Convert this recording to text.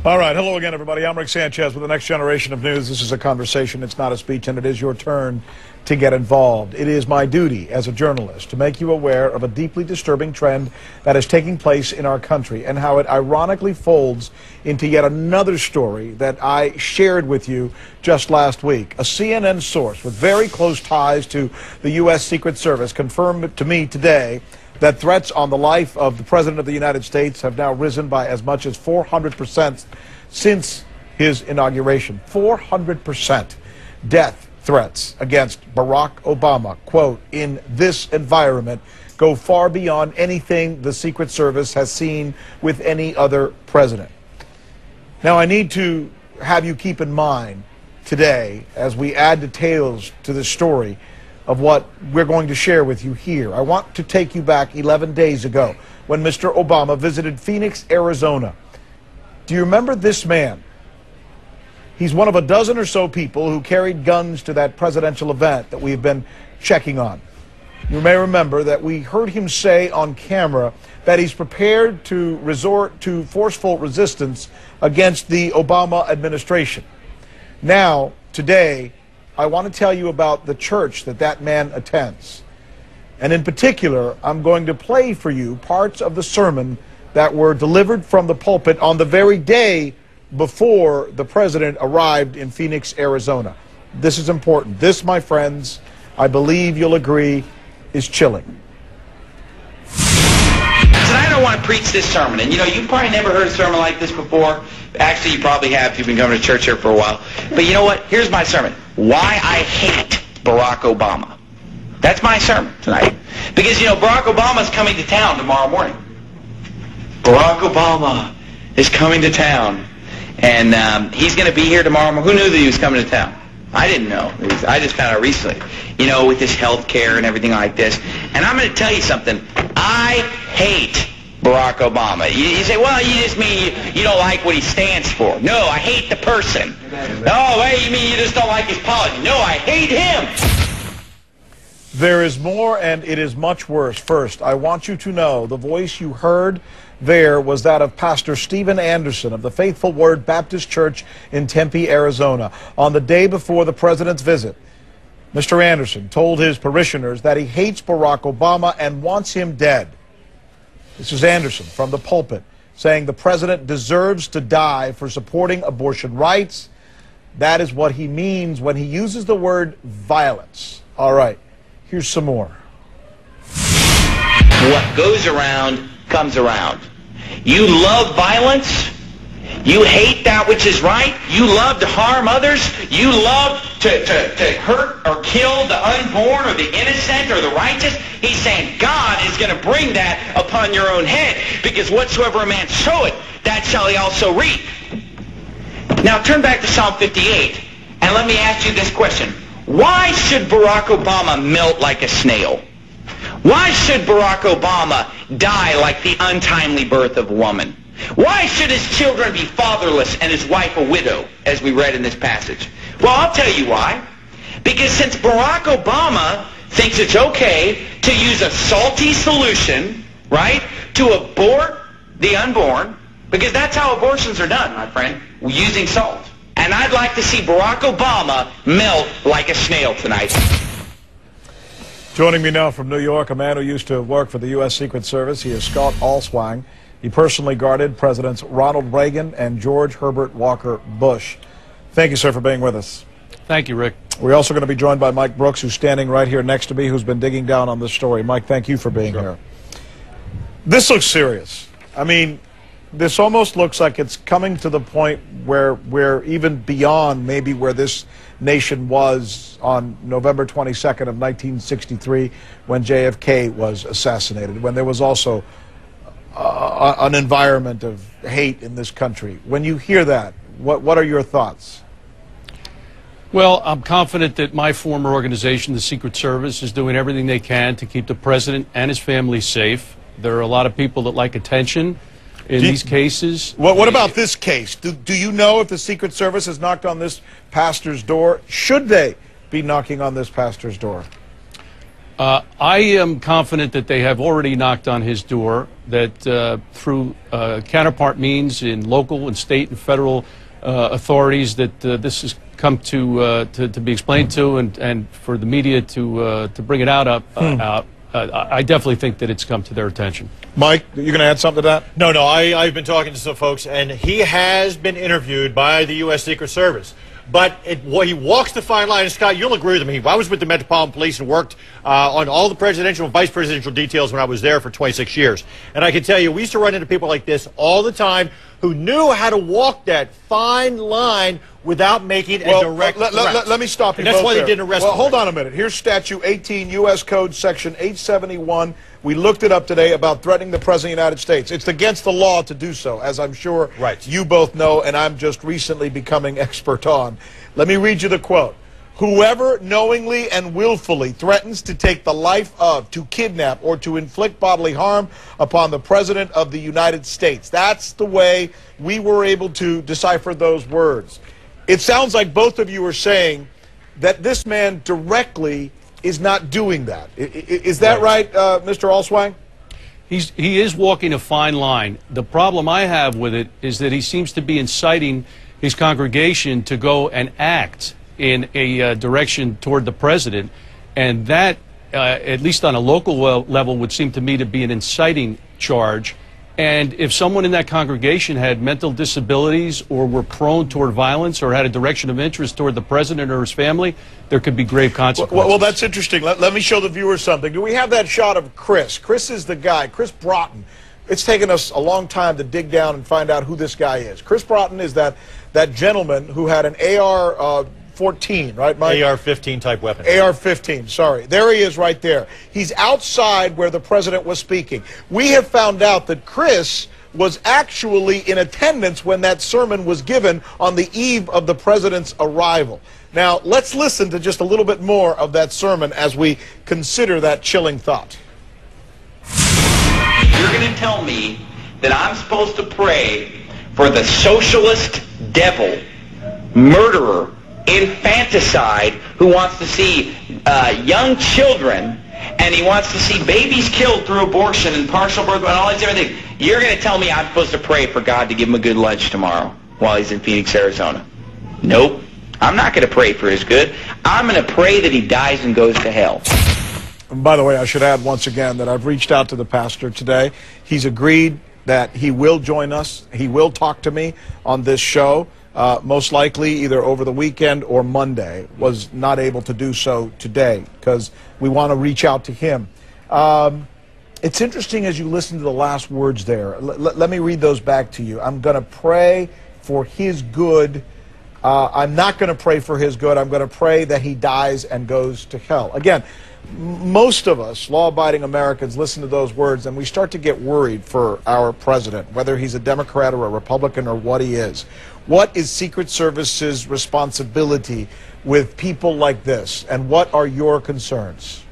All right. Hello again, everybody. I'm Rick Sanchez with the Next Generation of News. This is a conversation. It's not a speech, and it is your turn to get involved. It is my duty as a journalist to make you aware of a deeply disturbing trend that is taking place in our country and how it ironically folds into yet another story that I shared with you just last week. A CNN source with very close ties to the U.S. Secret Service confirmed to me today that threats on the life of the President of the United States have now risen by as much as 400% since his inauguration. 400% death threats against Barack Obama, quote, in this environment go far beyond anything the Secret Service has seen with any other president. Now, I need to have you keep in mind today, as we add details to this story, of what we're going to share with you here. I want to take you back 11 days ago when Mr. Obama visited Phoenix, Arizona. Do you remember this man? He's one of a dozen or so people who carried guns to that presidential event that we've been checking on. You may remember that we heard him say on camera that he's prepared to resort to forceful resistance against the Obama administration. Now, today, I want to tell you about the church that man attends. And in particular, I'm going to play for you parts of the sermon that were delivered from the pulpit on the very day before the president arrived in Phoenix, Arizona. This is important. This, my friends, I believe you'll agree, is chilling. I don't want to preach this sermon, and you know, you've probably never heard a sermon like this before. Actually, you probably have if you've been coming to church here for a while. But you know what? Here's my sermon. Why I hate Barack Obama. That's my sermon tonight. Because, you know, Barack Obama's coming to town tomorrow morning. Barack Obama is coming to town. And he's going to be here tomorrow morning. Who knew that he was coming to town? I didn't know. I just found out recently. You know, with this health care and everything like this. And I'm going to tell you something. I hate Barack Obama. You say, well, you just mean you don't like what he stands for. No, I hate the person. Oh, wait, you mean you just don't like his policy. No, I hate him. There is more, and it is much worse. First, I want you to know the voice you heard there was that of Pastor Stephen Anderson of the Faithful Word Baptist Church in Tempe, Arizona. On the day before the president's visit, Mr. Anderson told his parishioners that he hates Barack Obama and wants him dead. This is Anderson from the pulpit saying the president deserves to die for supporting abortion rights. That is what he means when he uses the word violence. All right, here's some more. What goes around comes around. You love violence. You hate that which is right. You love to harm others. You love to hurt or kill the unborn or the innocent or the righteous. He's saying God is going to bring that upon your own head, because whatsoever a man soweth, that shall he also reap. Now turn back to Psalm 58 and let me ask you this question. Why should Barack Obama melt like a snail? Why should Barack Obama die like the untimely birth of a woman? Why should his children be fatherless and his wife a widow, as we read in this passage? Well, I'll tell you why. Because since Barack Obama thinks it's okay to use a salty solution, right, to abort the unborn, because that's how abortions are done, my friend, using salt. And I'd like to see Barack Obama melt like a snail tonight. Joining me now from New York, a man who used to work for the U.S. Secret Service. He is Scott Allswang. He personally guarded Presidents Ronald Reagan and George Herbert Walker Bush. Thank you, sir, for being with us. Thank you, Rick. We're also going to be joined by Mike Brooks, who's standing right here next to me, who's been digging down on this story. Mike, thank you for being here. This looks serious. I mean, this almost looks like it's coming to the point where we're even beyond maybe where this nation was on November 22nd of 1963 when JFK was assassinated, when there was also an environment of hate in this country. When you hear that, what are your thoughts? Well, I'm confident that my former organization, the Secret Service, is doing everything they can to keep the president and his family safe. There are a lot of people that like attention in these cases. What about this case? Do you know if the Secret Service has knocked on this pastor's door? Should they be knocking on this pastor's door? I am confident that they have already knocked on his door, that through counterpart means in local and state and federal authorities, that this has come to be explained to, and for the media to bring it out. I definitely think that it's come to their attention. Mike, you going to add something to that? No, I've been talking to some folks, and he has been interviewed by the U.S. Secret Service. But he walks the fine line, and Scott, you'll agree with me. I was with the Metropolitan Police and worked on all the presidential and vice presidential details when I was there for 26 years. And I can tell you, we used to run into people like this all the time who knew how to walk that fine line without making a direct threat. Let me stop you both. That's why there. they didn't arrest him. Well, hold on a minute. Here's Statute 18, U.S. Code Section 871. We looked it up today about threatening the President of the United States. It's against the law to do so, as I'm sure you both know, and I'm just recently becoming expert on. Let me read you the quote. Whoever knowingly and willfully threatens to take the life of, to kidnap, or to inflict bodily harm upon the President of the United States. That's the way we were able to decipher those words. It sounds like both of you are saying that this man directly is not doing that. Is that right, Mr. Allswang? He is walking a fine line. The problem I have with it is that he seems to be inciting his congregation to go and act in a direction toward the president, and that, at least on a local level, would seem to me to be an inciting charge. And if someone in that congregation had mental disabilities or were prone toward violence or had a direction of interest toward the president or his family, there could be grave consequences. Well, that's interesting. Let me show the viewers something. Do we have that shot of Chris? Chris is the guy, Chris Broughton. It's taken us a long time to dig down and find out who this guy is. Chris Broughton is that gentleman who had an AR-14, right, Mike? AR-15 type weapon. AR-15, sorry. There he is right there. He's outside where the president was speaking. We have found out that Chris was actually in attendance when that sermon was given on the eve of the president's arrival. Now, let's listen to just a little bit more of that sermon as we consider that chilling thought. You're going to tell me that I'm supposed to pray for the socialist devil, murderer, infanticide who wants to see young children, and he wants to see babies killed through abortion and partial birth and all these different things. You're going to tell me I'm supposed to pray for God to give him a good lunch tomorrow while he's in Phoenix, Arizona? Nope. I'm not going to pray for his good. I'm going to pray that he dies and goes to hell. And by the way, I should add once again that I've reached out to the pastor today. He's agreed that he will join us. He will talk to me on this show, most likely either over the weekend or Monday. Was not able to do so today because we want to reach out to him. It's interesting as you listen to the last words there. Let me read those back to you. I'm going to pray for his good. I'm not going to pray for his good. I'm going to pray that he dies and goes to hell. Again, most of us, law-abiding Americans, listen to those words and we start to get worried for our president, whether he's a Democrat or a Republican or what he is. What is Secret Service's responsibility with people like this, and what are your concerns?